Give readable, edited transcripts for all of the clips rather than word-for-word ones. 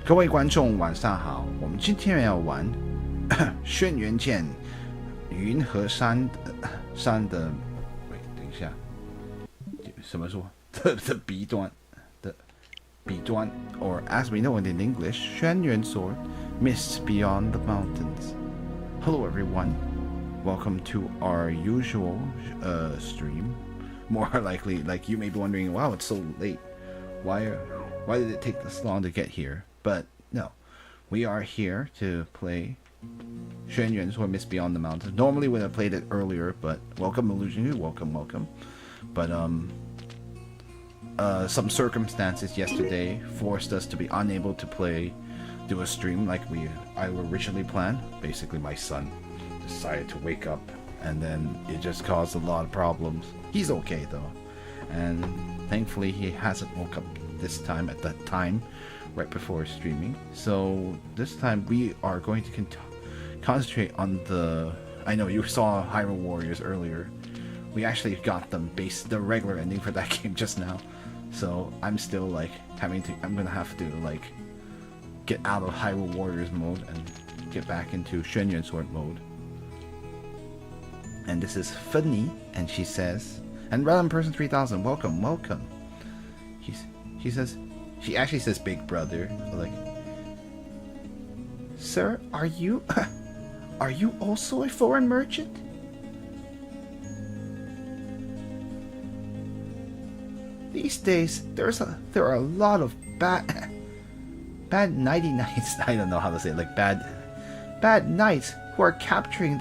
各位观众晚上好，我们今天要玩轩辕剑云和山的，喂，等一下，什么说的彼端的彼端 or as we know it in English, 轩辕 sword mists beyond the mountains. Hello everyone, welcome to our usual stream. More likely, like you may be wondering, wow, it's so late. Why did it take this long to get here? But no, we are here to play Xuan Yuan Sword Mist Beyond the Mountains. Normally would have played it earlier, but welcome Illusion, welcome. But some circumstances yesterday forced us to be unable to do a stream like I originally planned. Basically, my son decided to wake up, and then it just caused a lot of problems. He's okay though, and thankfully he hasn't woke up this time at that time right before streaming. So this time we are going to concentrate on I know you saw Hyrule Warriors earlier. We actually got the regular ending for that game just now. So I'm still like I'm gonna have to like get out of Hyrule Warriors mode and get back into Xuan Yuan Sword mode. And this is Funny, and she says, and Random Person 3000, welcome. She actually says big brother, like, sir, are you also a foreign merchant? These days there are a lot of bad nighty knights. I don't know how to say it, like bad knights who are capturing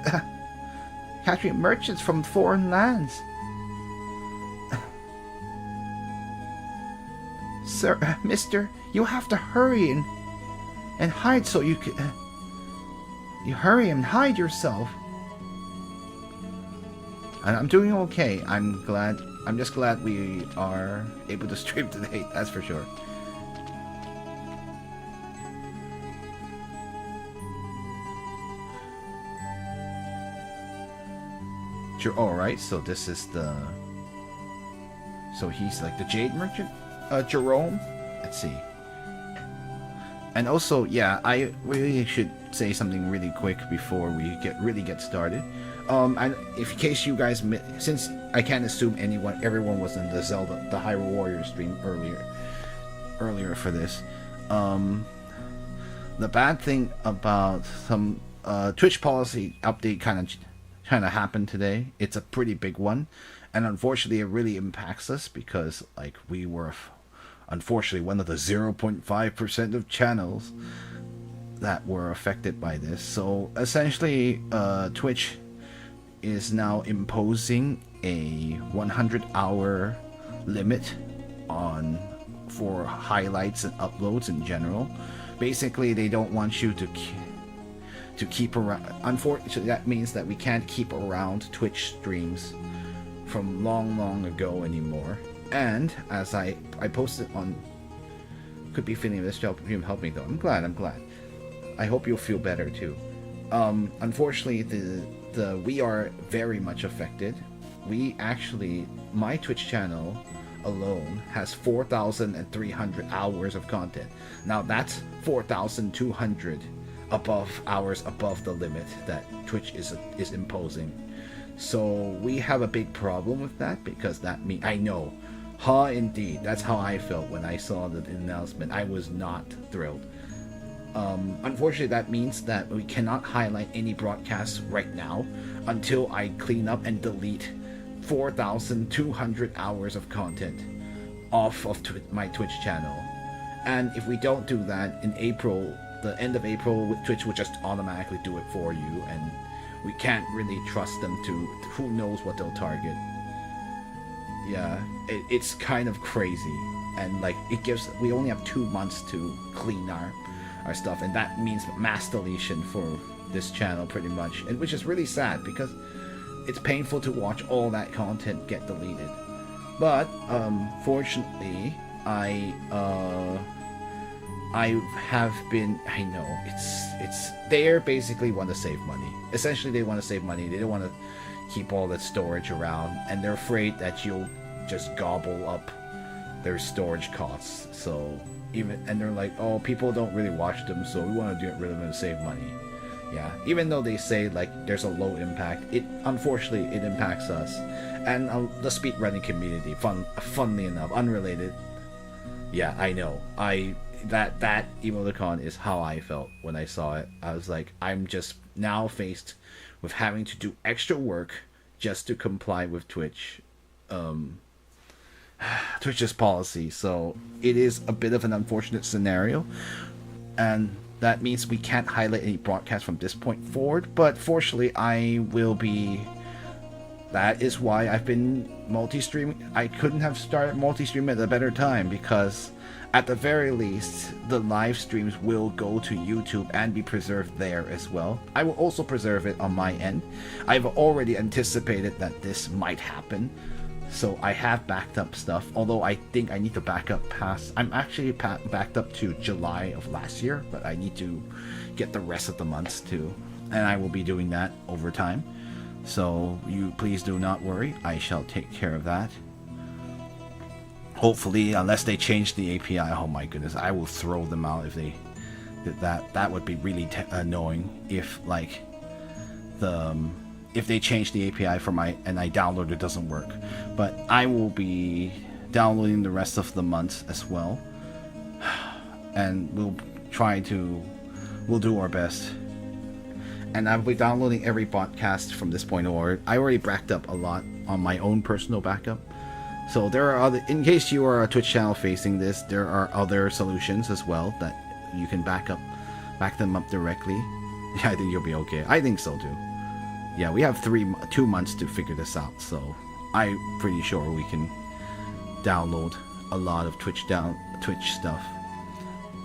merchants from foreign lands. Sir, mister, you have to hurry and hide so you can... you hurry and hide yourself. And I'm doing okay. I'm just glad we are able to stream today, that's for sure. Sure, alright, so this is so he's like the Jade Merchant? Jerome? Let's see. And also, yeah, I really should say something really quick before we get started. And in case you guys, since I can't assume everyone was in the Hyrule Warriors stream earlier for this. The bad thing about some Twitch policy update kind of happened today. It's a pretty big one, and unfortunately, it really impacts us because like we were. Unfortunately, one of the 0.5% of channels that were affected by this. So essentially, Twitch is now imposing a 100-hour limit for highlights and uploads in general. Basically, they don't want you to keep around. Unfortunately, that means that we can't keep around Twitch streams from long ago anymore. And as I posted on, could be feeling this job help me though. I'm glad. I hope you'll feel better too. Unfortunately, we are very much affected. My Twitch channel alone has 4,300 hours of content. Now that's 4,200 hours above the limit that Twitch is imposing. So we have a big problem with that because that means I know. Indeed. That's how I felt when I saw the announcement. I was not thrilled. Unfortunately, that means that we cannot highlight any broadcasts right now until I clean up and delete 4,200 hours of content off of my Twitch channel. And if we don't do that in April, the end of April, Twitch will just automatically do it for you, and we can't really trust them to... who knows what they'll target. Yeah, it's kind of crazy, and like we only have 2 months to clean our stuff, and that means mass deletion for this channel pretty much, and which is really sad because it's painful to watch all that content get deleted. But fortunately, I know they basically want to save money. Essentially, they want to save money. They don't want to keep all that storage around, and they're afraid that you'll just gobble up their storage costs. So even, and they're like, oh, people don't really watch them, so we want to get rid of them to save money. Yeah, even though they say like there's a low impact, it unfortunately it impacts us and the speedrunning community. Funnily enough, unrelated. Yeah, I know. That emoticon is how I felt when I saw it. I was like, I'm just now faced with having to do extra work just to comply with Twitch's policy. So it is a bit of an unfortunate scenario, and that means we can't highlight any broadcasts from this point forward. But fortunately, I will be. That is why I've been multi-streaming. I couldn't have started multi-streaming at a better time, because at the very least, the live streams will go to YouTube and be preserved there as well. I will also preserve it on my end. I've already anticipated that this might happen, so I have backed up stuff, although I think I need to back up past... I'm actually backed up to July of last year, but I need to get the rest of the months too, and I will be doing that over time. So you please do not worry, I shall take care of that. Hopefully, unless they change the API, oh my goodness, I will throw them out if they did that. That would be really annoying if like if they change the API for my and I download it doesn't work. But I will be downloading the rest of the month as well, and we'll do our best. And I'll be downloading every podcast from this point onward. I already backed up a lot on my own personal backup. So there are other, in case you are a Twitch channel facing this, there are other solutions as well that you can back them up directly. Yeah, I think you'll be okay. I think so too. Yeah, we have 2 months to figure this out, so I'm pretty sure we can download a lot of Twitch stuff.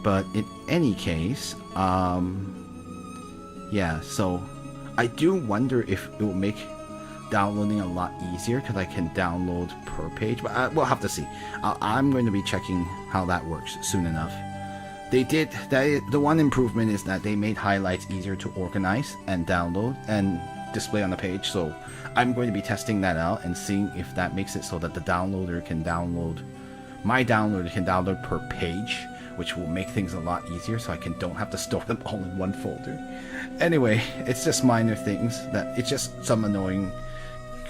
But in any case, yeah, so I do wonder if it will make downloading a lot easier, because I can download per page, but we'll have to see. I'm going to be checking how that works soon enough. They did that. The one improvement is that they made highlights easier to organize and download and display on the page, so I'm going to be testing that out and seeing if that makes it so that the downloader can download, my downloader can download per page, which will make things a lot easier, so I don't have to store them all in one folder. Anyway, it's just minor things, that it's just some annoying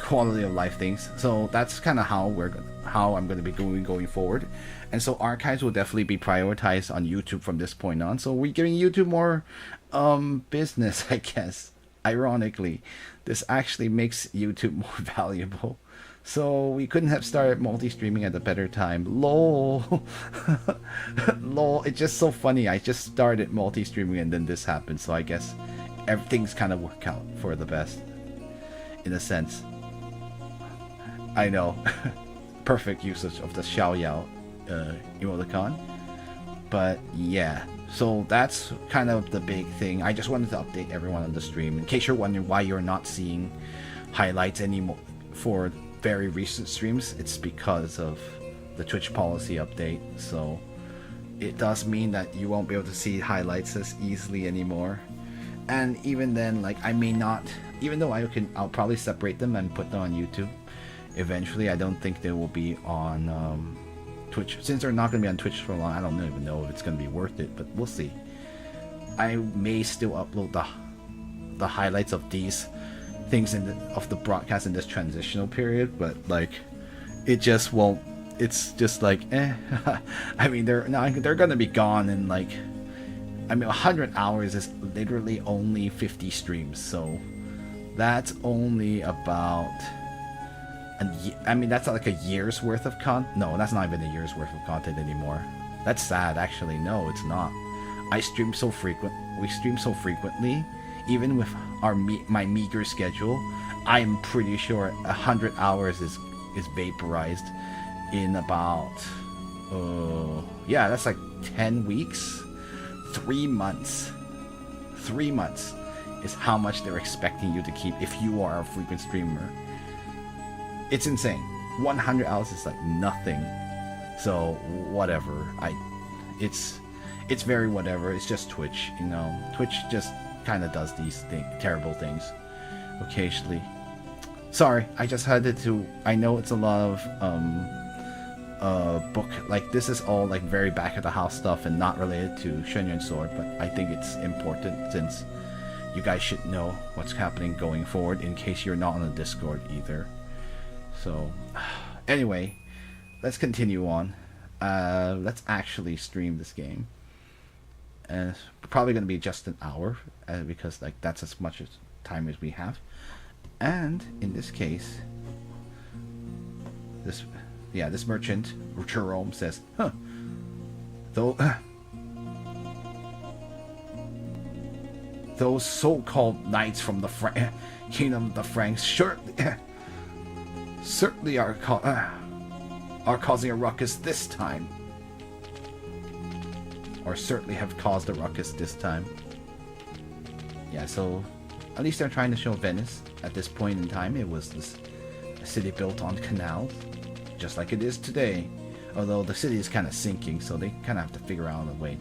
quality of life things. So that's kind of how I'm going to be going forward. And so archives will definitely be prioritized on YouTube from this point on. So we're giving YouTube more business, I guess. Ironically, this actually makes YouTube more valuable. So we couldn't have started multi-streaming at a better time. LOL. LOL. It's just so funny. I just started multi-streaming and then this happened. So I guess everything's kind of worked out for the best, in a sense. I know. Perfect usage of the Xiao Yao emoticon. But yeah. So that's kind of the big thing. I just wanted to update everyone on the stream. In case you're wondering why you're not seeing highlights anymore for very recent streams, it's because of the Twitch policy update. So it does mean that you won't be able to see highlights as easily anymore. And even then, like, I may not, even though I'll probably separate them and put them on YouTube eventually. I don't think they will be on Twitch, since they're not going to be on Twitch for long. I don't even know if it's going to be worth it, but we'll see. I may still upload the highlights of these things of the broadcast in this transitional period, but like it just won't. It's just like I mean, they're going to be gone in like, I mean, 100 hours is literally only 50 streams, so that's only about I mean, that's not like a year's worth of no, that's not even a year's worth of content anymore. That's sad, actually. No, it's not. We stream so frequently, even with my meager schedule. I'm pretty sure 100 hours is vaporized in about yeah, that's like 10 weeks. 3 months. 3 months is how much they're expecting you to keep if you are a frequent streamer. It's insane. 100 hours is like nothing. So whatever. It's very whatever. It's just Twitch, you know. Twitch just kind of does these terrible things occasionally. Sorry, I just had to. I know it's a lot book. Like, this is all like very back of the house stuff and not related to Xuan Yuan sword, but I think it's important since you guys should know what's happening going forward in case you're not on the Discord either. So anyway, let's continue on. Let's actually stream this game, and it's probably going to be just an hour, because like that's as much as time as we have. And in this case, this merchant Jerome says, huh, though those so-called knights from the kingdom of the Franks certainly are causing a ruckus this time, or certainly have caused a ruckus this time. Yeah, so at least they're trying to show Venice. At this point in time, it was a city built on canals, just like it is today. Although the city is kind of sinking, so they kind of have to figure out a way.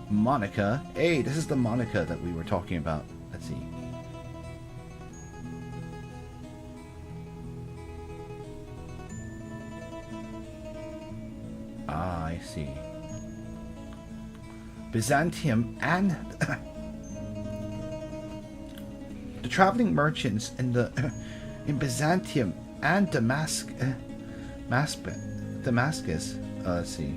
Monica, hey, this is the Monica that we were talking about. Let's see. Ah, I see. Byzantium and the traveling merchants in Byzantium and Damascus. Let's see.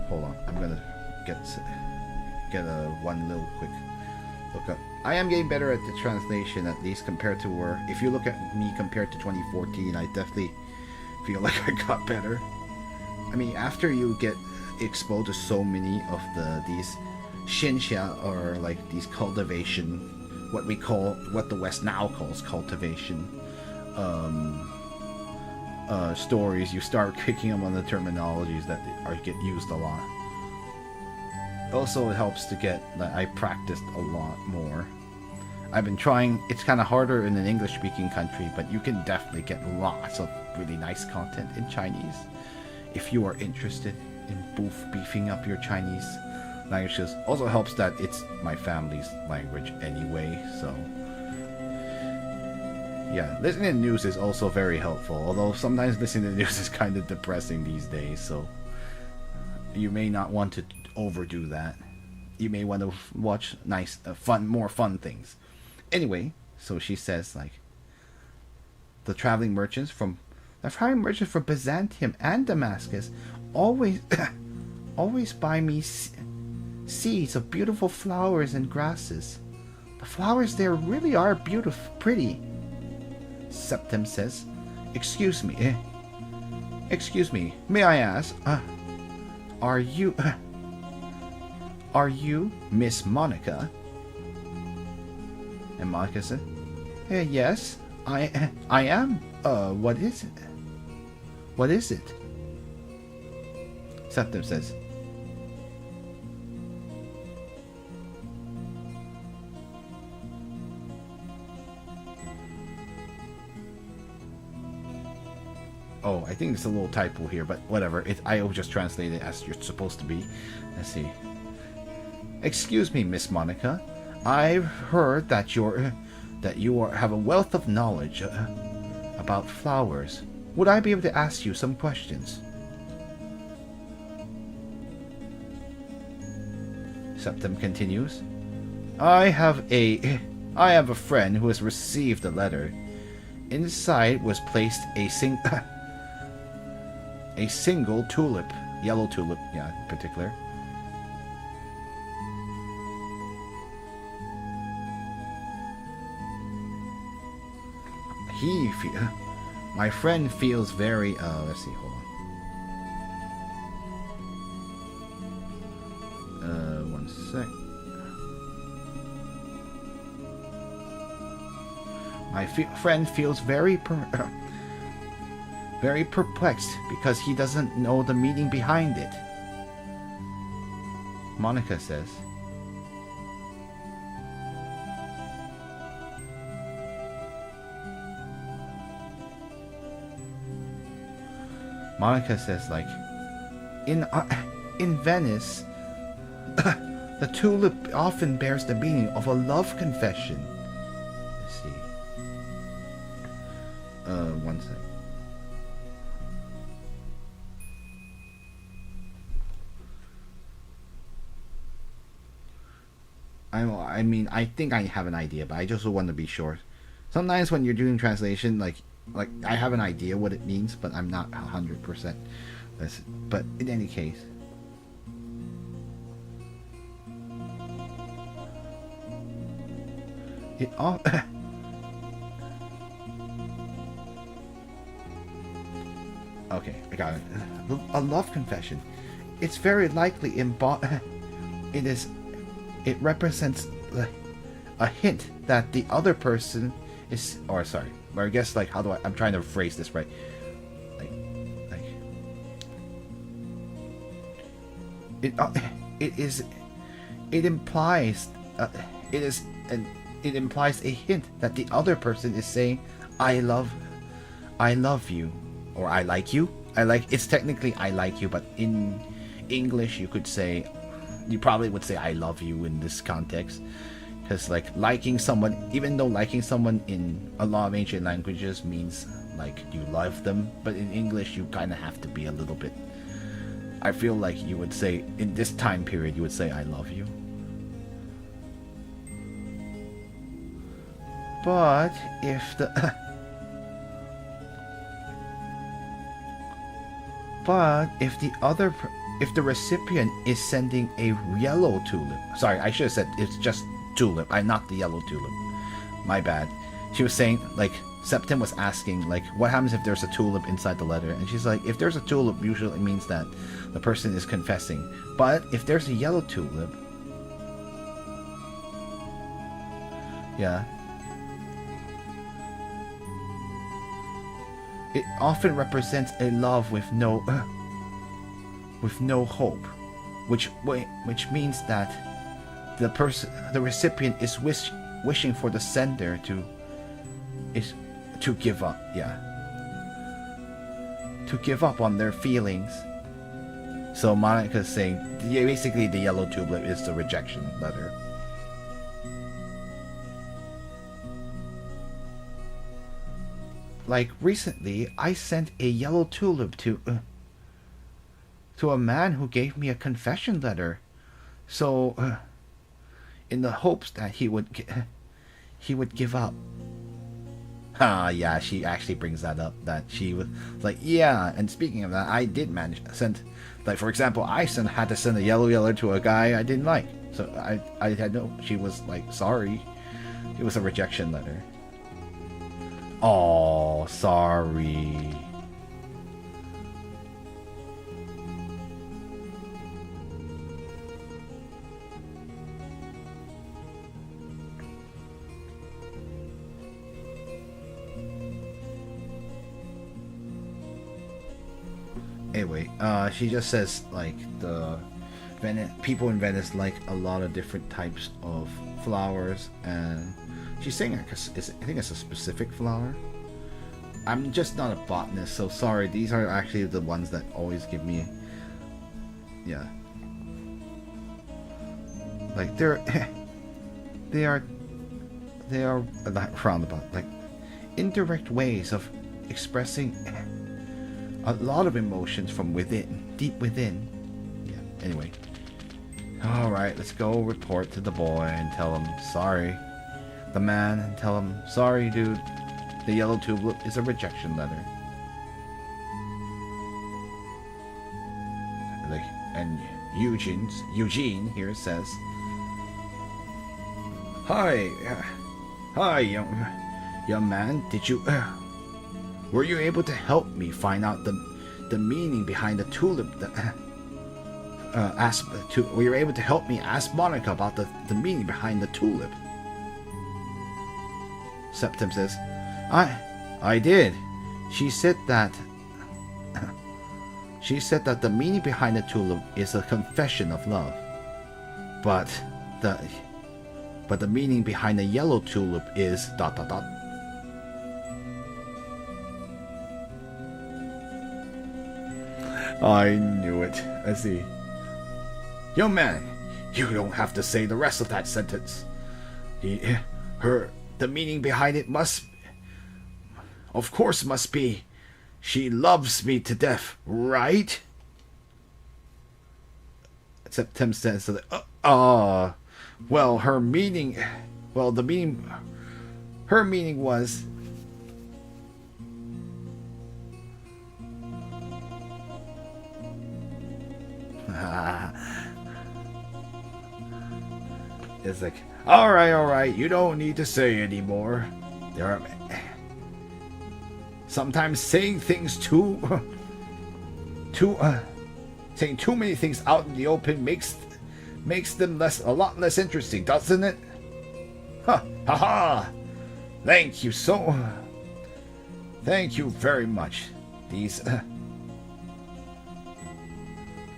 Hold on, I'm gonna get one little quick look up. I am getting better at the translation, at least compared to where. If you look at me compared to 2014, I definitely feel like I got better. I mean, after you get exposed to so many of these xianxia, or like these cultivation, what the West now calls cultivation, stories, you start picking up on the terminologies that get used a lot. Also, it helps to get that I practiced a lot more. I've been trying. It's kind of harder in an English-speaking country, but you can definitely get lots of really nice content in Chinese if you are interested in beefing up your Chinese languages. Also helps that it's my family's language anyway, so yeah, listening to news is also very helpful, although sometimes listening to news is kind of depressing these days, so you may not want to overdo that. You may want to watch nice, more fun things. Anyway, so she says, like, the traveling merchants from Byzantium and Damascus always buy me seeds of beautiful flowers and grasses. The flowers there really are pretty. Septim says, Excuse me, may I ask, are you Miss Monica? And Monica said, yes, I am. What is it? What is it? Septim says, oh, I think it's a little typo here, but whatever. I will just translate it as you're supposed to be. Let's see. Excuse me, Miss Monica. I've heard that you have a wealth of knowledge about flowers. Would I be able to ask you some questions? Septim continues. I have a friend who has received a letter. Inside was placed a single tulip, yellow tulip, yeah, in particular. My friend feels very, let's see, hold on. One sec. My friend feels very perplexed because he doesn't know the meaning behind it. Monica says. Monica says, like, in Venice, The tulip often bears the meaning of a love confession. Let's see. One sec. I mean, I think I have an idea, but I just want to be sure. Sometimes when you're doing translation, like I have an idea what it means, but I'm not 100%. But in any case, it all. Okay, I got it. A love confession. It's very likely it is. It represents a hint that the other person is, or sorry, or I guess like how do I'm trying to phrase this right. Like it is. It implies. It implies a hint that the other person is saying, I love you," or "I like you." It's technically "I like you," but in English you probably would say "I love you" in this context, because like liking someone, even though liking someone in a lot of ancient languages means like you love them, but in English you kind of have to be a little bit. I feel like you would say in this time period you would say "I love you." But if the recipient is sending a yellow tulip, sorry, I should have said it's just tulip, not the yellow tulip. My bad. She was saying like Septim was asking like what happens if there's a tulip inside the letter, and she's like, if there's a tulip, usually it means that the person is confessing. But if there's a yellow tulip, yeah. It often represents a love with no hope, which means that the recipient is wishing for the sender to give up, to give up on their feelings. So Monica's saying basically the yellow tulip is the rejection letter. Like recently, I sent a yellow tulip to a man who gave me a confession letter, so in the hopes that he would give up. Yeah, she actually brings that up, that she was like, yeah. And speaking of that, I did manage to send, like for example, I had to send a yellow letter to a guy I didn't like, so I had no. She was like, sorry, it was a rejection letter. Oh, sorry. Anyway, she just says like people in Venice like a lot of different types of flowers, and she's saying I think it's a specific flower. I'm just not a botanist, so sorry. These are actually the ones that always give me, yeah. Like they are roundabout, like indirect ways of expressing a lot of emotions from within, deep within. Yeah. Anyway, all right, let's go report to the boy and tell him sorry. The man, and tell him, sorry dude, the yellow tulip is a rejection letter. And Eugene here says, hi young man, were you able to help me find out the meaning behind the tulip? Were you able to help me ask Monica about the meaning behind the tulip? Septim says, I did. She said that the meaning behind the tulip is a confession of love. But the meaning behind the yellow tulip is ... I knew it. Let's see. Young man, You don't have to say the rest of that sentence. The meaning behind it must, of course, must be, she loves me to death, right? Except Tim says, well, her meaning was, it's like, all right, you don't need to say anymore. There are sometimes saying things saying too many things out in the open makes them a lot less interesting, doesn't it? Ha ha! Thank you very much. These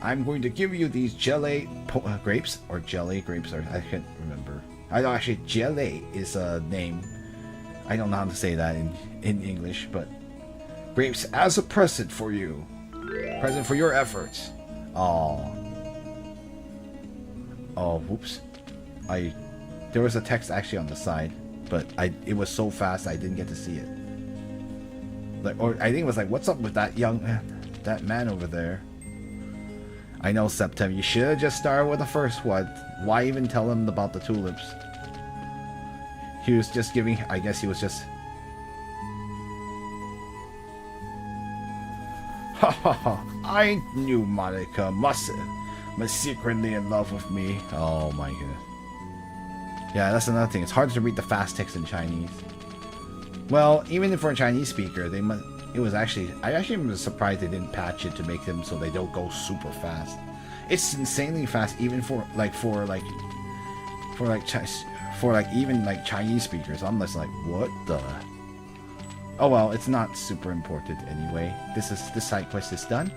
I'm going to give you these grapes, or jelly grapes, or I can't remember. I know actually jelly is a name. I don't know how to say that in English, but grapes as a present for you. Present for your efforts. Oh, whoops. There was a text actually on the side, but it was so fast I didn't get to see it. Or I think it was like, what's up with that man over there? I know, Septem, you should have just started with the first one. Why even tell him about the tulips? He was just giving, I guess he was just... Ha ha ha, I knew Monica must secretly in love with me. Oh my goodness. Yeah, that's another thing. It's hard to read the fast text in Chinese. Well, even for a Chinese speaker, I was surprised they didn't patch it to make them so they don't go super fast. It's insanely fast, even for even Chinese speakers. I'm just like, what the? Oh well, it's not super important anyway. This side quest is done.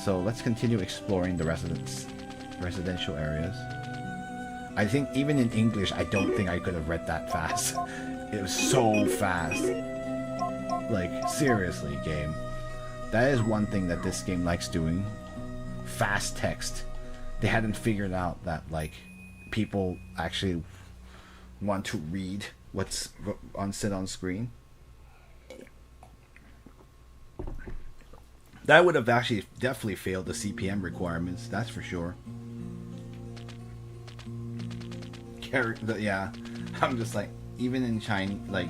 So let's continue exploring the residential areas. I think even in English, I don't think I could have read that fast. It was so fast. Like, seriously, game. That is one thing that this game likes doing. Fast text. They hadn't figured out that, like, people actually want to read what's said on screen. That would have actually definitely failed the CPM requirements, that's for sure. Yeah, I'm just like, even in Chinese, like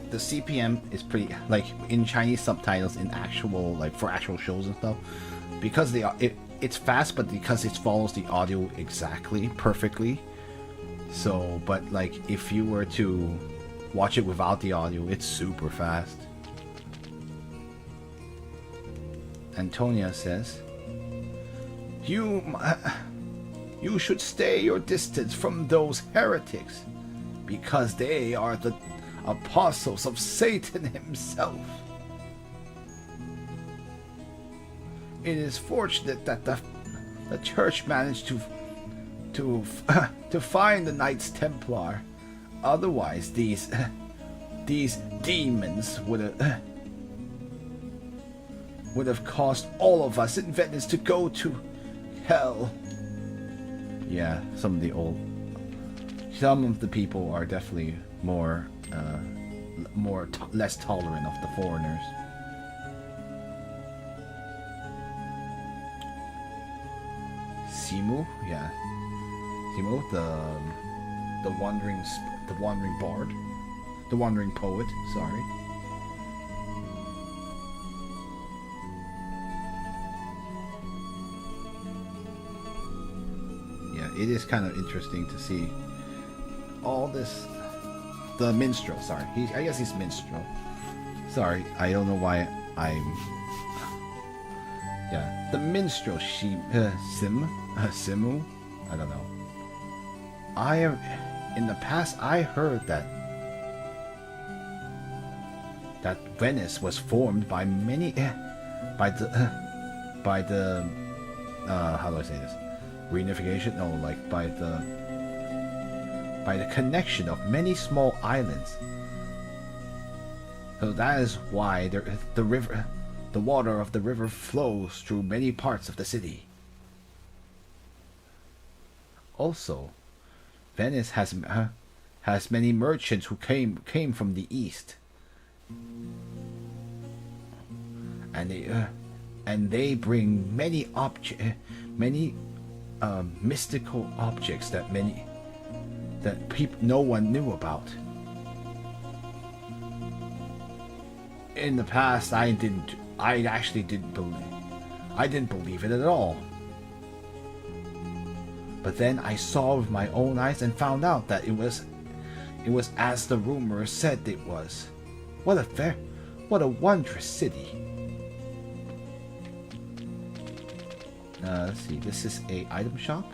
the CPM is pretty, like in Chinese subtitles in actual, like for actual shows and stuff, because it's fast, but because it follows the audio exactly perfectly. So, but like if you were to watch it without the audio, it's super fast. Antonia says, You should stay your distance from those heretics, because they are the apostles of Satan himself. It is fortunate that the church managed to find the Knights Templar. Otherwise, these demons would have caused all of us in Venice to go to hell. Yeah, some of the people are definitely less tolerant of the foreigners. Simu, yeah, Simu, the wandering bard, the wandering poet. Sorry. It is kind of interesting to see all this. The minstrel, sorry. I guess he's minstrel. Sorry, I don't know why I'm... Yeah, the minstrel, Simu? I don't know. In the past, I heard that Venice was formed by many... by the how do I say this? Reunification? No, like by the connection of many small islands. So that is why the The water of the river flows through many parts of the city. Also, Venice has many merchants who came from the east, and they bring many mystical objects that no one knew about. In the past, I didn't believe it at all. But then I saw with my own eyes and found out that it was as the rumors said it was. What a wondrous city. Let's see, this is a item shop,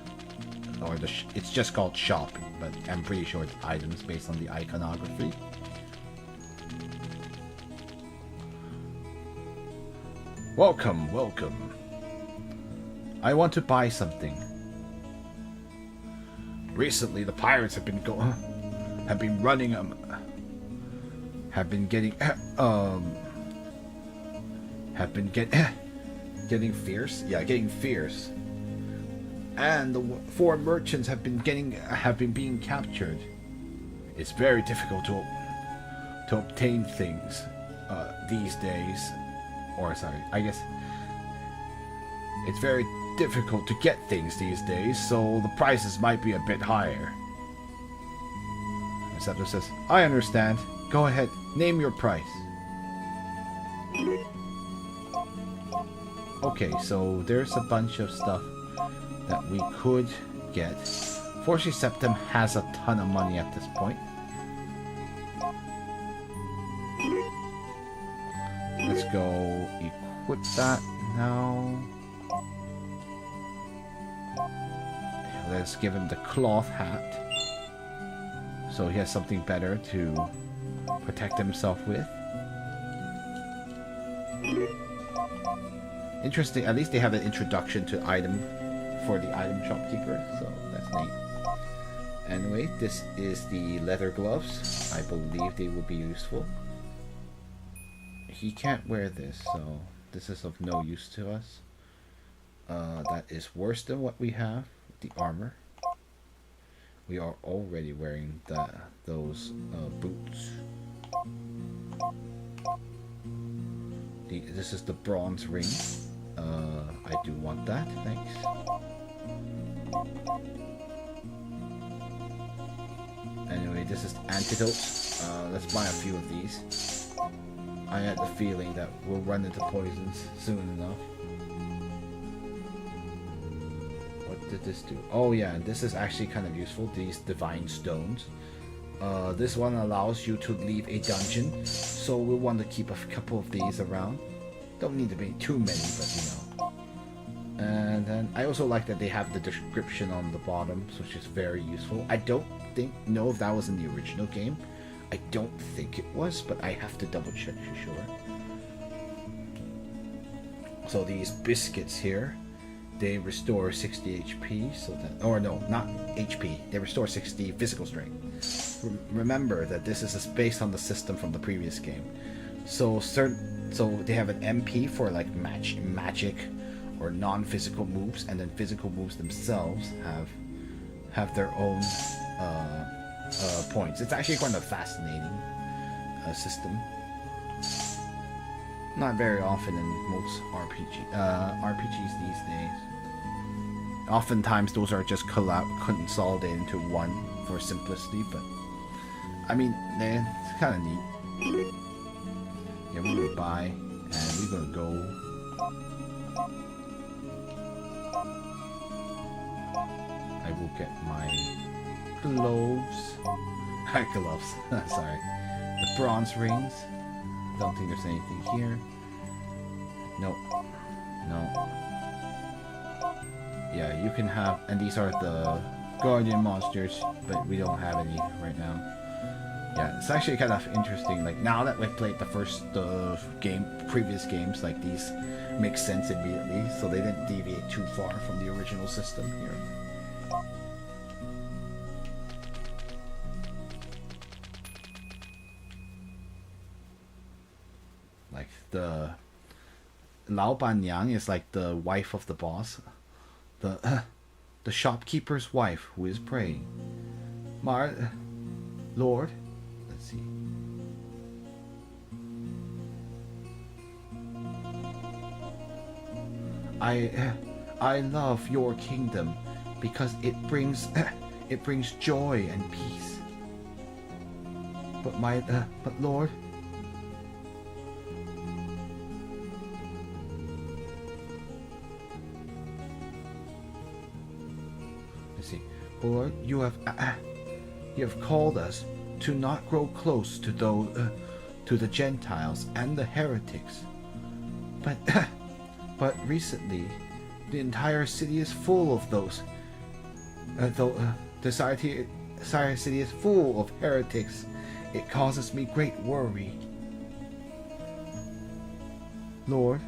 or it's just called shop, but I'm pretty sure it's items based on the iconography. Welcome, welcome. I want to buy something. Recently, the pirates have been getting fierce. Yeah, getting fierce. And the 4 merchants have been being captured. It's very difficult to obtain things these days. Or sorry, I guess it's very difficult to get things these days, so the prices might be a bit higher. The Scepter says, I understand. Go ahead, name your price. Okay, so there's a bunch of stuff that we could get. Fortunately, Septim has a ton of money at this point. Let's go equip that now. Let's give him the cloth hat, so he has something better to protect himself with. Interesting, at least they have an introduction to item for the item shopkeeper, so that's neat. Anyway, this is the leather gloves. I believe they will be useful. He can't wear this, so this is of no use to us. That is worse than what we have, the armor. We are already wearing those boots. This is the bronze ring. I do want that, thanks. Anyway, this is antidotes. Let's buy a few of these. I had the feeling that we'll run into poisons soon enough. What did this do? Oh yeah, this is actually kind of useful, these divine stones. This one allows you to leave a dungeon, so we'll want to keep a couple of these around. Don't need to be too many, but you know. And then I also like that they have the description on the bottom, which is very useful. I don't know if that was in the original game. I don't think it was, but I have to double check for sure. So these biscuits here, they restore 60 HP, so that, or no, not HP, they restore 60 physical strength. Remember that this is based on the system from the previous game. So they have an MP for like magic or non-physical moves, and then physical moves themselves have their own points. It's actually quite a fascinating system. Not very often in most RPGs these days. Oftentimes those are just consolidated into one for simplicity, but I mean, it's kind of neat. Yeah, we're gonna buy, and we're gonna go. I will get my gloves. Gloves. Sorry. The bronze rings. Don't think there's anything here. Nope. No. Yeah, you can have, and these are the guardian monsters, but we don't have any right now. Yeah, it's actually kind of interesting. Like now that we've played the previous games, like these make sense immediately, so they didn't deviate too far from the original system here. Like Lao Ban Yang is like the wife of the boss, the the shopkeeper's wife who is praying. Lord, let's see. I love your kingdom because it brings joy and peace. But Lord, let's see. Lord, you have called us to not grow close to those to the Gentiles and the heretics. But but recently, the entire city is full of those. The city is full of heretics. It causes me great worry. Lord,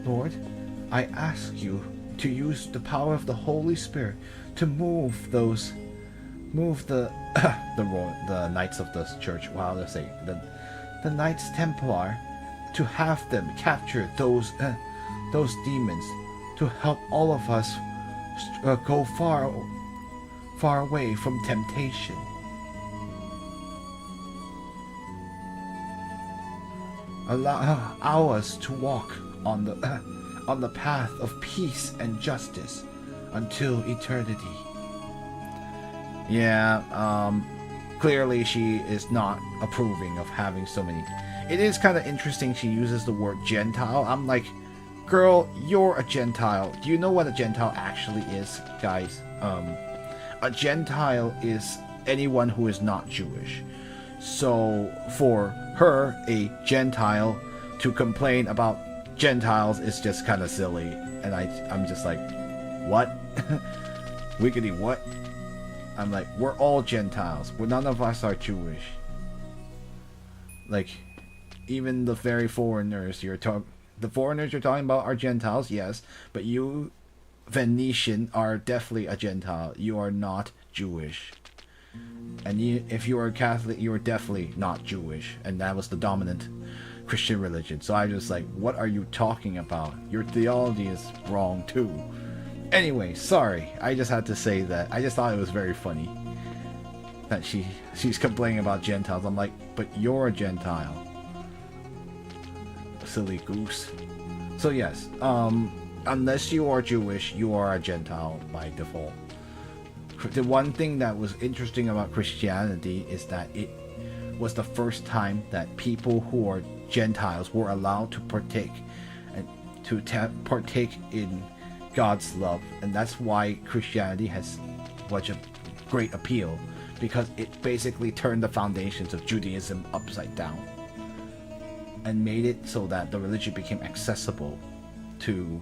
Lord, I ask you to use the power of the Holy Spirit to move the the Knights of the Church. Wow, let's say the Knights Templar, to have them capture those demons, to help all of us go far away from temptation. Allow us to walk on the path of peace and justice until eternity. Yeah, clearly she is not approving of having so many. It is kind of interesting she uses the word Gentile. I'm like, girl, you're a Gentile. Do you know what a Gentile actually is, guys? A Gentile is anyone who is not Jewish. So for her, a Gentile, to complain about Gentiles is just kind of silly. And I'm just like, what? Wiggity what? I'm like, we're all Gentiles. None of us are Jewish. Like, even the very foreigners the foreigners you're talking about are Gentiles, yes, but you, Venetian, are definitely a Gentile. You are not Jewish. And if you are a Catholic, you are definitely not Jewish. And that was the dominant Christian religion. So I was just like, what are you talking about? Your theology is wrong too. Anyway, sorry. I just had to say that. I just thought it was very funny that she's complaining about Gentiles. I'm like, but you're a Gentile. Silly goose. So yes, unless you are Jewish, you are a Gentile by default. The one thing that was interesting about Christianity is that it was the first time that people who are Gentiles were allowed to partake in God's love, and that's why Christianity has such a great appeal, because it basically turned the foundations of Judaism upside down and made it so that the religion became accessible to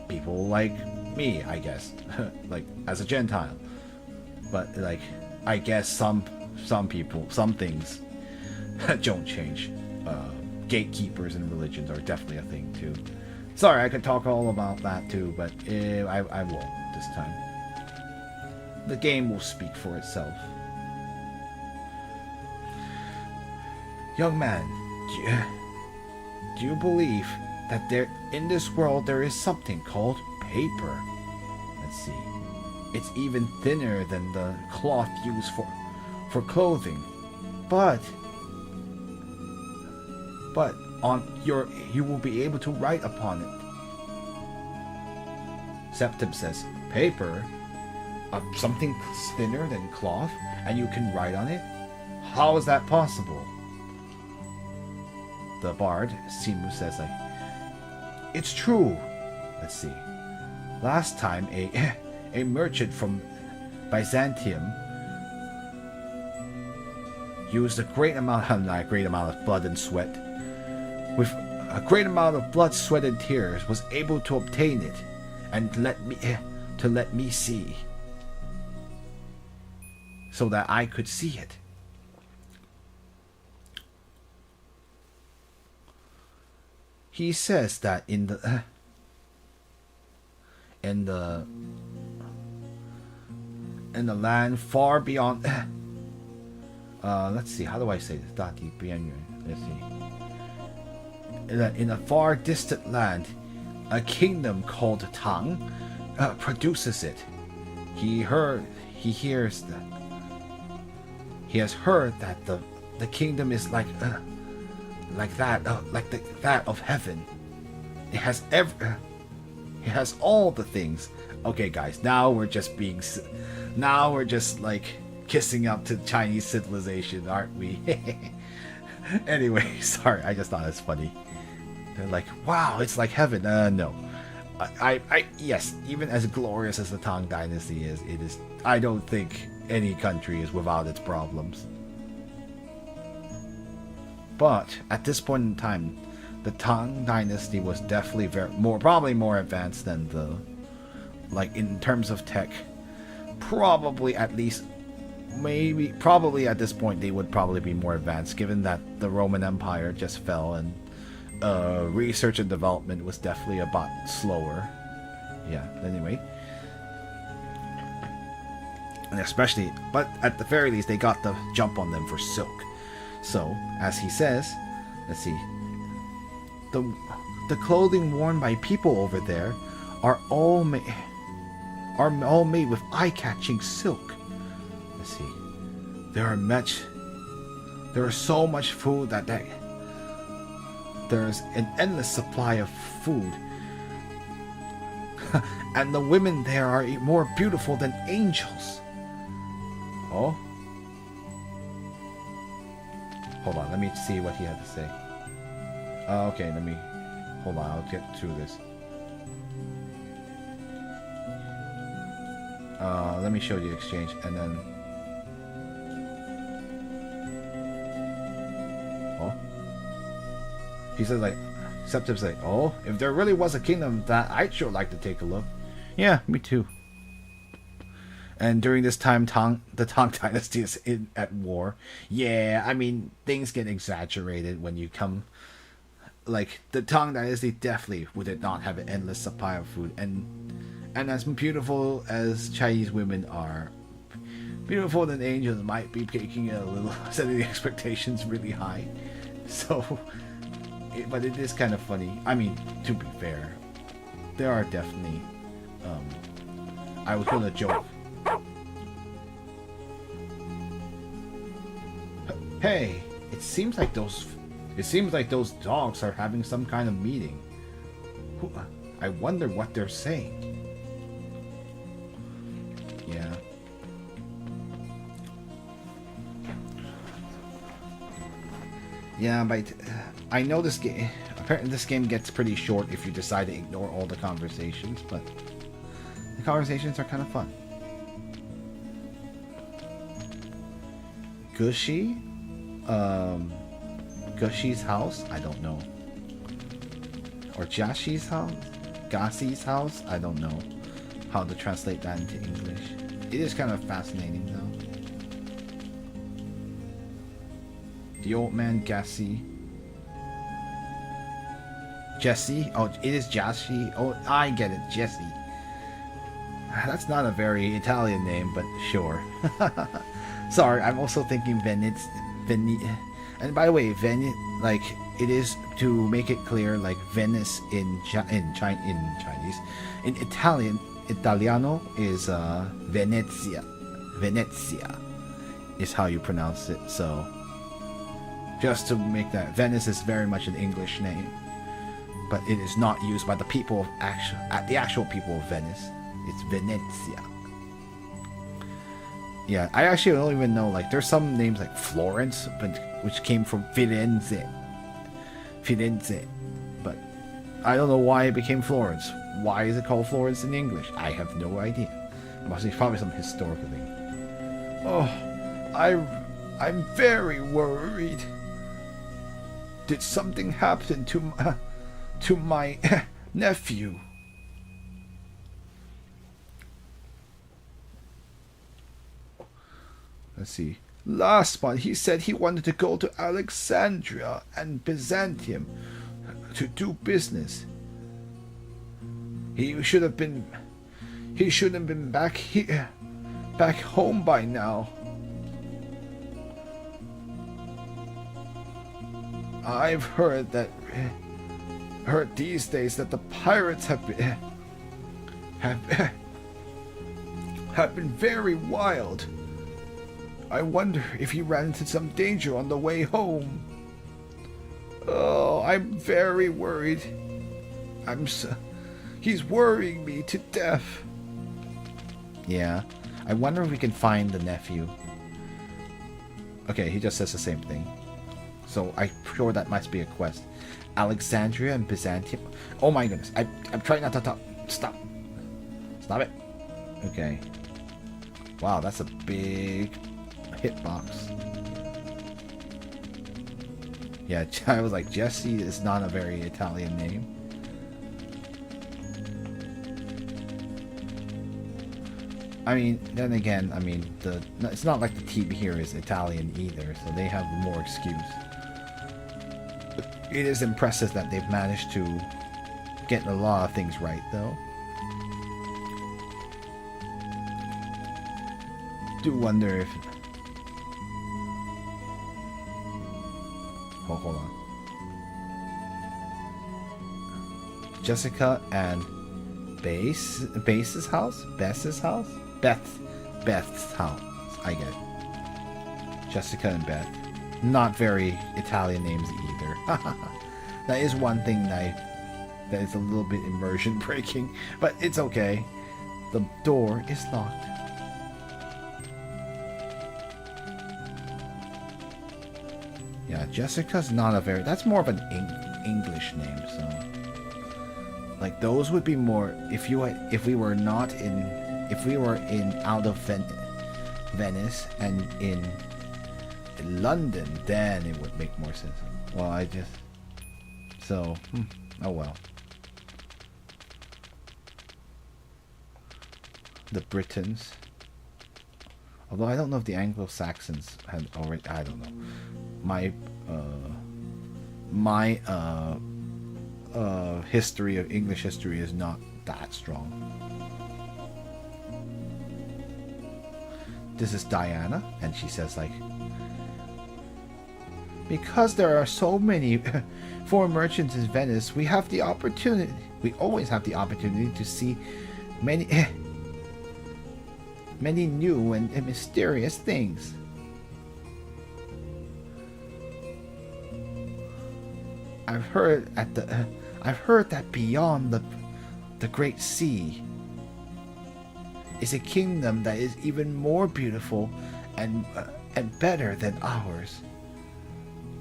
people like me, I guess. Like, as a Gentile. But like, I guess some people, some things don't change. Gatekeepers in religions are definitely a thing too. Sorry, I could talk all about that too, but I won't this time. The game will speak for itself. Young man, do you believe that in this world there is something called paper? Let's see. It's even thinner than the cloth used for clothing. But you will be able to write upon it. Septim says, paper? Something thinner than cloth, and you can write on it? How is that possible? The bard, Simu, says, like, it's true. Let's see. Last time a merchant from Byzantium used not a great amount of blood and sweat. With a great amount of blood, sweat, and tears, was able to obtain it and let me see, so that I could see it. He says that in the in the land far beyond. Let's see. How do I say this? Let's see. In a far distant land, a kingdom called Tang produces it. He has heard that the kingdom is like that of heaven. It has all the things. Okay, guys, now we're just like kissing up to Chinese civilization, aren't we? Anyway, sorry, I just thought it's funny. They're like, wow, it's like heaven. No. Yes, even as glorious as the Tang Dynasty is, I don't think any country is without its problems. But at this point in time, the Tang Dynasty was definitely probably more advanced than in terms of tech. Probably at this point they would probably be more advanced, given that the Roman Empire just fell and research and development was definitely a lot slower. Yeah, anyway. And especially, but at the very least, they got the jump on them for silk. So, as he says, let's see, the clothing worn by people over there are all made with eye-catching silk. Let's see, there is so much food that there's an endless supply of food. And the women there are more beautiful than angels. Oh? Hold on, let me see what he had to say. Okay, hold on, I'll get through this. Let me show the exchange, and then... Oh? He says, like, Septive's like, oh, if there really was a kingdom that I'd sure like to take a look. Yeah, me too. And during this time, the Tang Dynasty is at war. Yeah, I mean, things get exaggerated when you come... Like, the Tang Dynasty definitely would not have an endless supply of food. And as beautiful as Chinese women are, beautiful than angels might be taking it a little, setting the expectations really high. So... But it is kind of funny. I mean, to be fair, there are definitely... I was gonna joke. Hey, it seems like those dogs are having some kind of meeting. I wonder what they're saying. Yeah. Yeah, but I know this game. Apparently, this game gets pretty short if you decide to ignore all the conversations. But the conversations are kind of fun. Gushi, Gushi's house. I don't know. Or Jashi's house, Gasi's house. I don't know how to translate that into English. It is kind of fascinating, though. The old man Gassi. Jesse? Oh, it is Jashi. Oh, I get it. Jesse. That's not a very Italian name, but sure. Sorry, I'm also thinking Venice. And by the way, Venice, like, it is, to make it clear, like, Venice in Chinese. In Italiano is Venezia. Venezia is how you pronounce it, so... Just to make that, Venice is very much an English name, but it is not used by the people of the actual people of Venice. It's Venezia. Yeah, I actually don't even know. Like, there's some names like Florence, but which came from Firenze, but I don't know why it became Florence. Why is it called Florence in English? I have no idea. It must be probably some historical thing. Oh, I'm very worried. Did something happen to my nephew? Let's see. Last month he said he wanted to go to Alexandria and Byzantium to do business. He shouldn't have been back here. back home by now. I've heard these days that the pirates have been very wild. I wonder if he ran into some danger on the way home. Oh, I'm very worried. He's worrying me to death. Yeah, I wonder if we can find the nephew. Okay, he just says the same thing. So I'm sure that must be a quest. Alexandria and Byzantium. Oh my goodness, I'm trying not to talk. Stop. Stop it. Okay. Wow, that's a big hitbox. Yeah, I was like, Jesse is not a very Italian name. I mean, then again, I mean, it's not like the team here is Italian either, so they have more excuse. But it is impressive that they've managed to get a lot of things right, though. Do wonder if... Oh, hold on. Jessica and Bess's house? Beth's house? Beth's house. I get it. Jessica and Beth. Not very Italian names either. That is one thing that is a little bit immersion breaking, but it's okay. The door is locked. Yeah, Jessica's not a very... That's more of an English name, so... Like, those would be more... If we were in out of Venice and in London, then it would make more sense. Well, I just... So... Oh well. The Britons. Although I don't know if the Anglo-Saxons had already... I don't know. My history of English history is not that strong. This is Diana, and she says like, because there are so many foreign merchants in Venice, we always have the opportunity to see many new and mysterious things. I've heard that beyond the Great Sea is a kingdom that is even more beautiful and better than ours.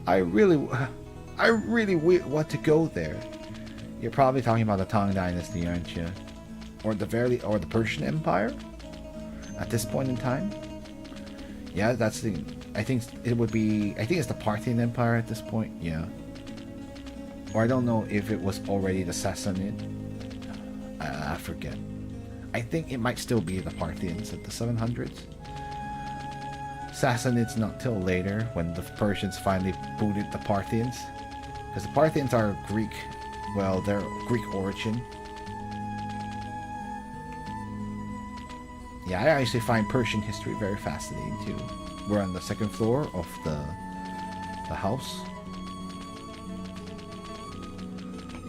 I really want to go there. You're probably talking about the Tang Dynasty, aren't you? Or the Persian Empire? At this point in time? Yeah, that's the... I think it's the Parthian Empire at this point, yeah. Or I don't know if it was already the Sassanid. I forget. I think it might still be the Parthians at the 700s. Sassanids not till later, when the Persians finally booted the Parthians. Because the Parthians are Greek. Well, they're Greek origin. Yeah, I actually find Persian history very fascinating too. We're on the second floor of the house.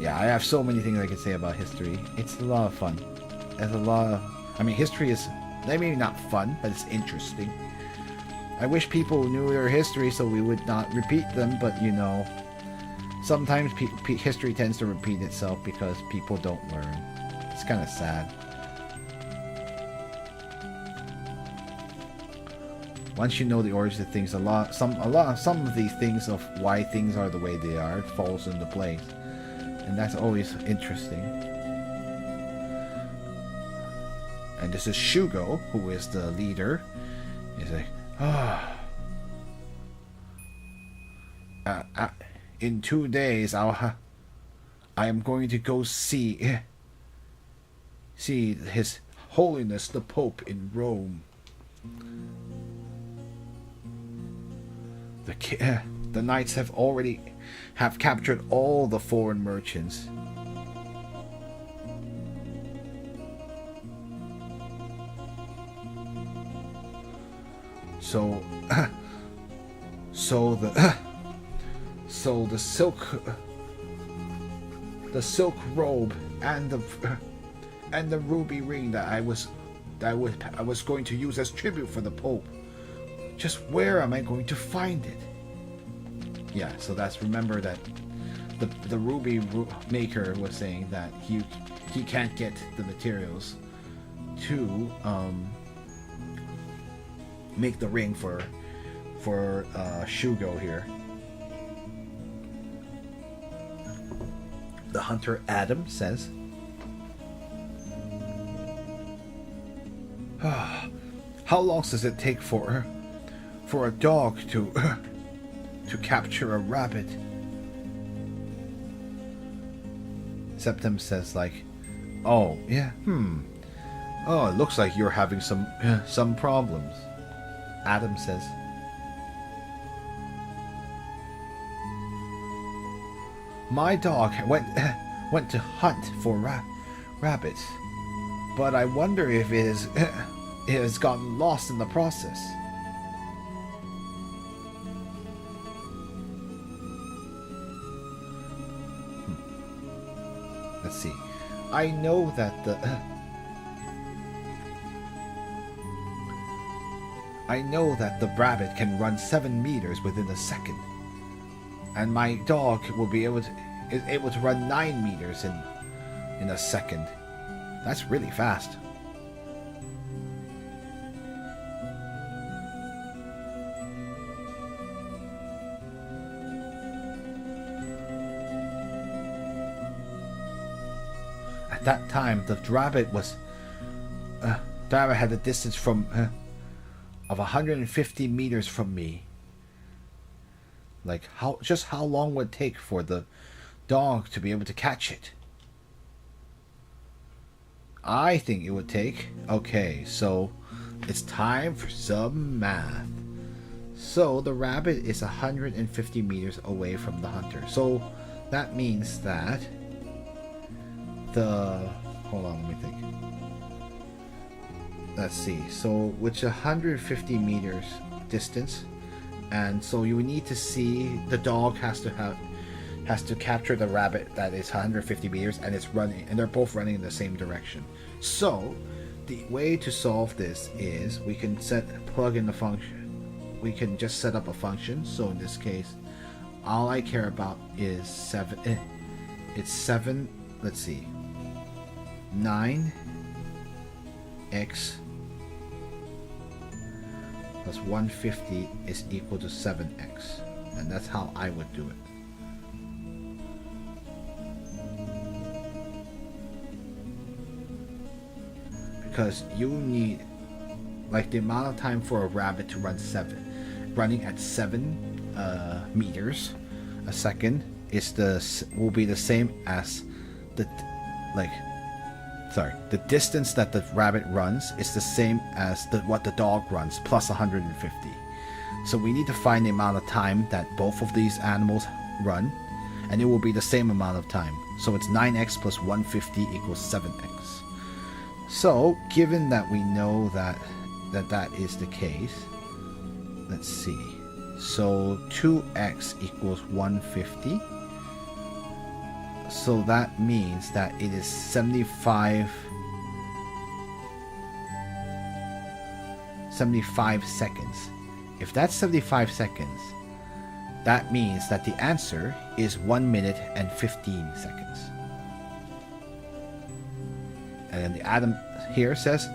Yeah, I have so many things I could say about history. It's a lot of fun. There's a lot of... I mean, history is maybe not fun, but it's interesting. I wish people knew their history so we would not repeat them, but you know, sometimes history tends to repeat itself because people don't learn. It's kind of sad. Once you know the origins of things, some of these things of why things are the way they are falls into place. And that's always interesting. And this is Shugo, who is the leader. He's like, in 2 days, I am going to go see His Holiness the Pope in Rome. The knights have captured all the foreign merchants. So, so the so the silk robe and the ruby ring that I was going to use as tribute for the Pope. Just where am I going to find it? Yeah, so that's, remember that the ruby maker was saying that he can't get the materials to make the ring for Shugo here. The hunter Adam says, how long does it take for a dog to capture a rabbit? Septim says, like, oh yeah, oh, it looks like you're having some problems. Adam says, my dog went to hunt for rabbits, but I wonder if it has gotten lost in the process. Let's see. I know that the rabbit can run 7 meters within a second, and my dog is able to run 9 meters in a second. That's really fast. At that time, the rabbit had a distance of 150 meters from me. Like, how long would it take for the dog to be able to catch it? I think it would take... Okay, so it's time for some math. So the rabbit is 150 meters away from the hunter. So that means that hold on, let me think. Let's see. So with 150 meters distance, and so you need to see the dog has to capture the rabbit that is 150 meters, and it's running, and they're both running in the same direction. So the way to solve this is we can plug in the function. We can just set up a function. So in this case, all I care about is 7. It's 7. Let's see. 9x plus 150 is equal to 7x, and that's how I would do it. Because you need, like, the amount of time for a rabbit to running at 7 meters a second will be the same as the distance that the rabbit runs is the same as what the dog runs plus 150. So we need to find the amount of time that both of these animals run, and it will be the same amount of time. So it's 9x plus 150 equals 7x. So given that we know that is the case, let's see. So 2x equals 150. So that means that it is 75 seconds. If that's 75 seconds, that means that the answer is 1 minute and 15 seconds. And then the Adam here says,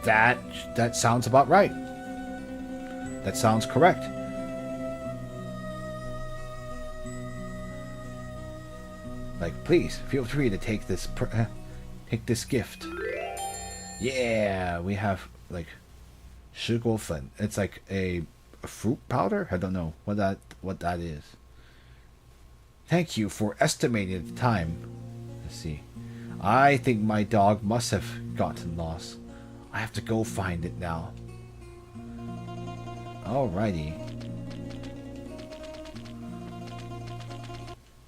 that sounds about right. That sounds correct. Like, please feel free to take this gift. Yeah, we have like 石果粉. It's like a fruit powder. I don't know what that is. Thank you for estimating the time. Let's see. I think my dog must have gotten lost. I have to go find it now. Alrighty.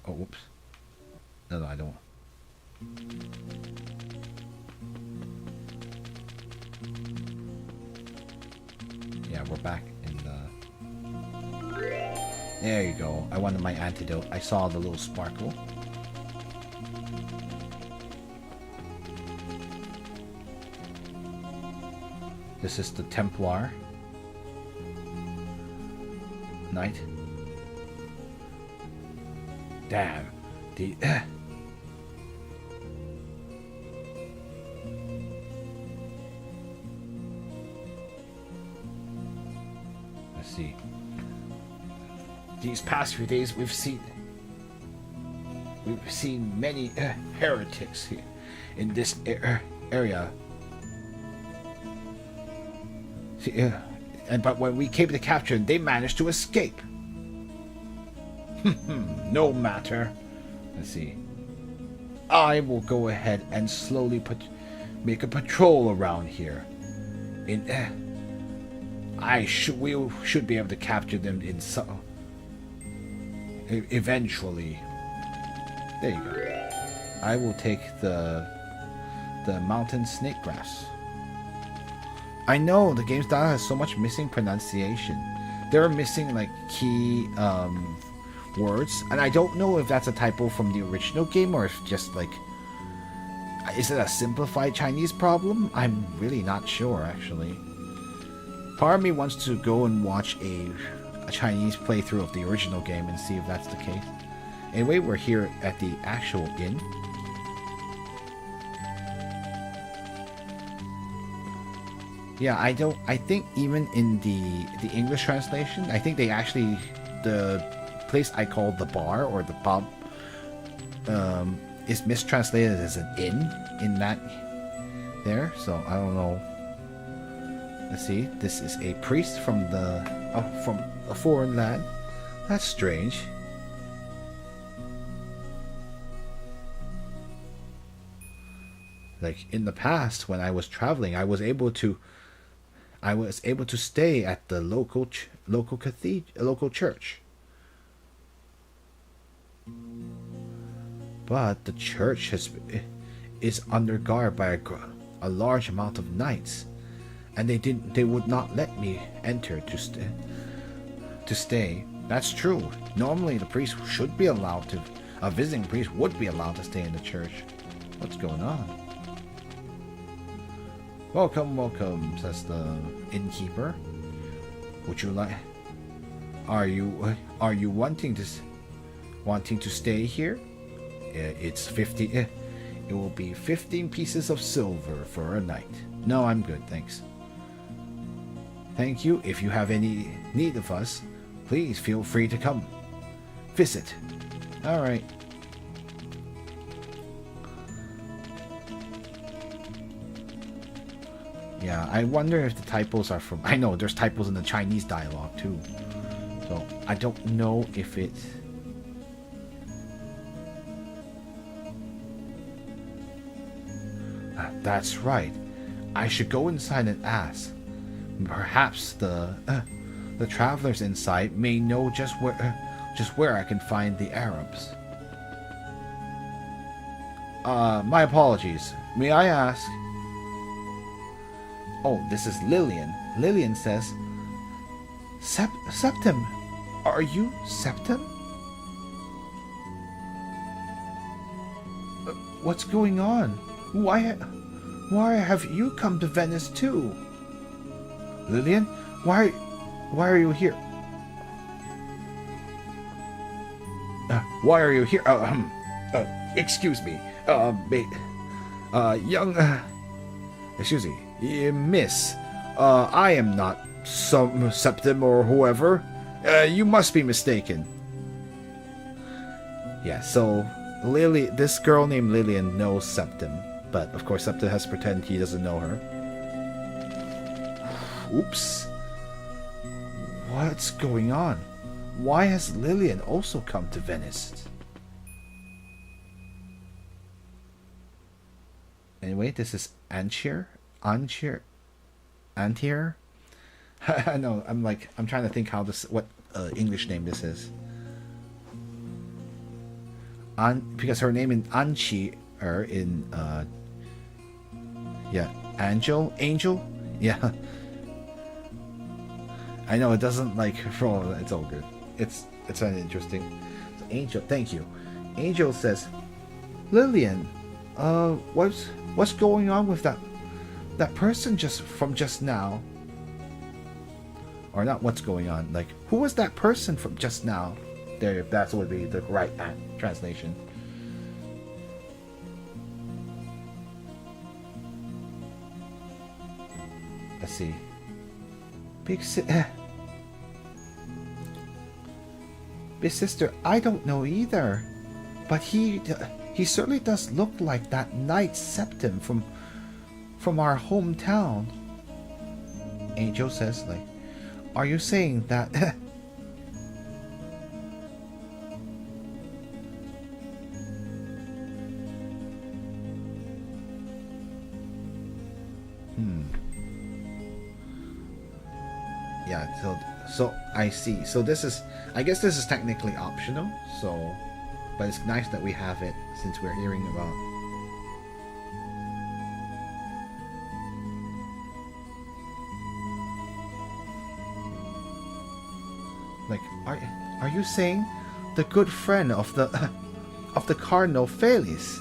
Oh, whoops. No, I don't. Yeah, we're back in the... There you go. I wanted my antidote. I saw the little sparkle. This is the Templar Knight. Damn. The... Let's see. These past few days we've seen many heretics here in this area. See, but when we came to capture them, they managed to escape. No matter. Let's see. I will go ahead and slowly make a patrol around here. We should be able to capture them in some eventually. There you go. I will take the mountain snake grass. I know the game style has so much missing pronunciation. There are missing like key words, and I don't know if that's a typo from the original game or if just like, is it a simplified Chinese problem? I'm really not sure actually. Part of me wants to go and watch a Chinese playthrough of the original game and see if that's the case. Anyway, we're here at the actual inn. Yeah, I think even in the English translation, I think they actually, the place I call the bar or the pub is mistranslated as an inn in that there, so I don't know. Let's see, this is a priest from a foreign land. That's strange. Like in the past when I was traveling, I was able to stay at the local church. But the church is under guard by a large amount of knights, and they would not let me enter to stay. That's true. Normally the priest should be allowed to, a visiting priest would be allowed to stay in the church. What's going on? Welcome, welcome, says the innkeeper. Would you like? Are you wanting to stay here? It's 50. It will be 15 pieces of silver for a night. No, I'm good, thanks. Thank you. If you have any need of us, please feel free to come visit. All right. Yeah, I wonder if the typos are from... I know there's typos in the Chinese dialogue too. So, I don't know if it... That's right. I should go inside and ask. Perhaps the travelers inside may know just where I can find the Arabs. My apologies. May I ask... Oh, this is Lillian. Lillian says, Septim, are you Septim? What's going on? Why have you come to Venice too? Lillian, why are you here? Why are you here? Excuse me. Excuse me. Miss, I am not some Septim or whoever. You must be mistaken. Yeah, so this girl named Lillian knows Septim, but of course Septim has to pretend he doesn't know her. Oops. What's going on? Why has Lillian also come to Venice? Anyway, this is Antier. I know. I'm trying to think what English name this is. Because her name in Anchi in yeah, Angel, yeah. I know it doesn't like roll. It's all good. It's kind of interesting. So Angel, thank you. Angel says, Lillian, what's going on with that person just now? Or not what's going on, like, who was that person from just now? There, that would be the right translation. Let's see. Big sister, I don't know either. But he certainly does look like that Knight Septim from our hometown. Angel says, like, are you saying that Yeah, so I see. So this is, I guess this is technically optional, so, but it's nice that we have it since we're hearing about. Like, are you saying the good friend of the Cardinal Felis?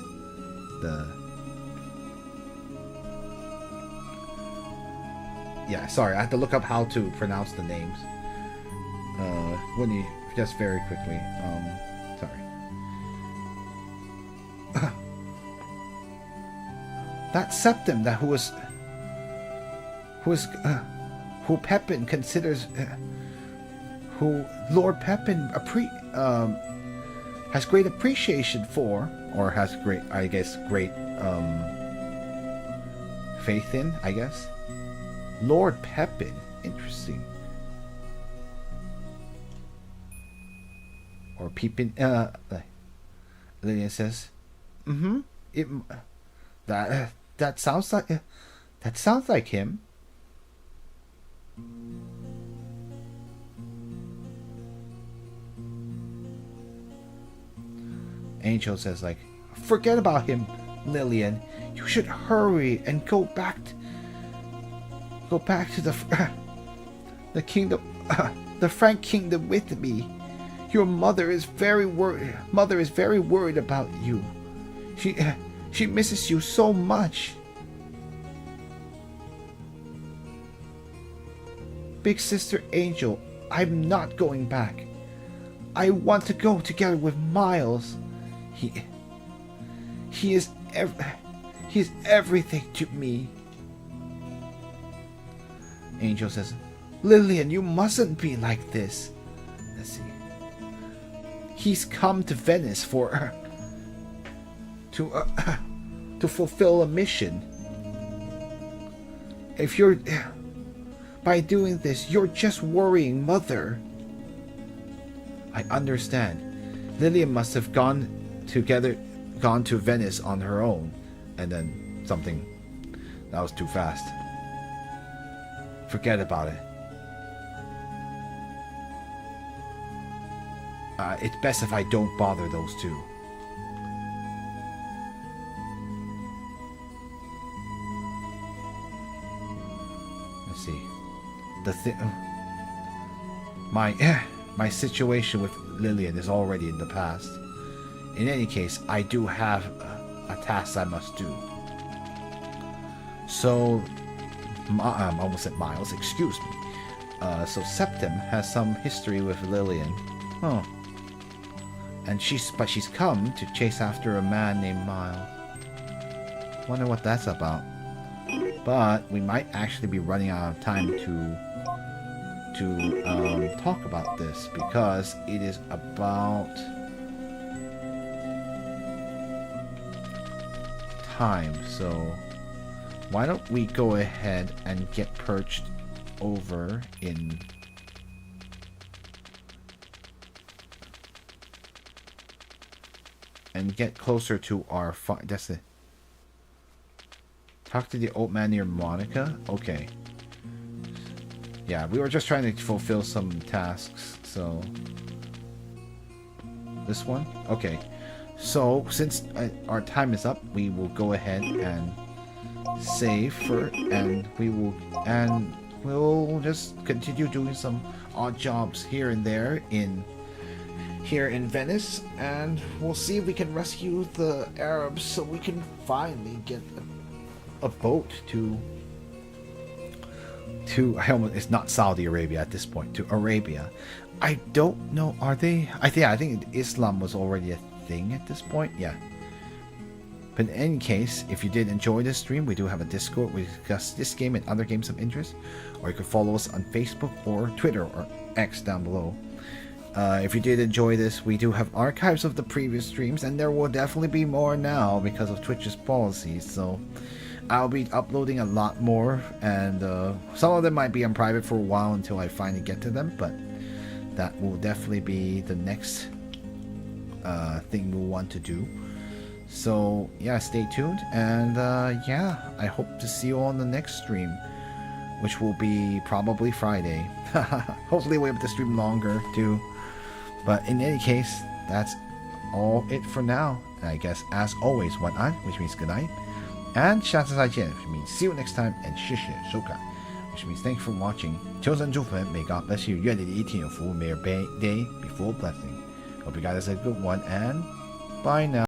Yeah, sorry, I have to look up how to pronounce the names. When you just very quickly. Sorry. That Septim that who Pepin considers, who Lord Pepin has great appreciation for, or has great, I guess, great faith in, I guess. Lord Pepin, interesting. Or Pepin, Lillian says, that sounds like him. Angel says, like, forget about him, Lillian. You should hurry and go back to the kingdom, the Frank kingdom with me. Your mother is very worried about you. She misses you so much. Big sister Angel, I'm not going back. I want to go together with Miles. He is everything to me. Angel says, Lillian, you mustn't be like this. Let's see. He's come to Venice to fulfill a mission. If you're by doing this, you're just worrying Mother. I understand. Lillian must have gone to Venice on her own, and then something that was too fast. Forget about it. It's best if I don't bother those two. Let's see. My situation with Lillian is already in the past. In any case, I do have a task I must do. So, I almost said Miles, excuse me. So Septim has some history with Lillian. Oh. And she's come to chase after a man named Miles. Wonder what that's about. But we might actually be running out of time to talk about this, because it is about time. So why don't we go ahead and get perched over in and get closer to our that's it. Talk to the old man near Monica. Okay. Yeah, we were just trying to fulfill some tasks. So this one. Okay. So since our time is up, we will go ahead and save for, and we will, and we'll just continue doing some odd jobs here and there here in Venice, and we'll see if we can rescue the Arabs so we can finally get a boat to it's not Saudi Arabia at this point, to Arabia. I don't know, are they? I think Islam was already a thing at this point. Yeah. But in any case, if you did enjoy this stream, we do have a Discord. We discuss this game and other games of interest. Or you can follow us on Facebook or Twitter or X down below. If you did enjoy this, we do have archives of the previous streams, and there will definitely be more now because of Twitch's policies. So I'll be uploading a lot more, and some of them might be on private for a while until I finally get to them, but that will definitely be the next thing we'll want to do. So yeah, stay tuned, and yeah, I hope to see you on the next stream, which will be probably Friday. Hopefully we'll be able to stream longer too. But in any case, that's all it for now. And I guess as always, 晚安, which means good night, and 下次再见, which means see you next time, and 谢谢收看, which means thanks for watching. 求神祝福, may God bless you. 愿你的一天有福. May your day be full of blessing. Hope you guys have a good one, and bye now.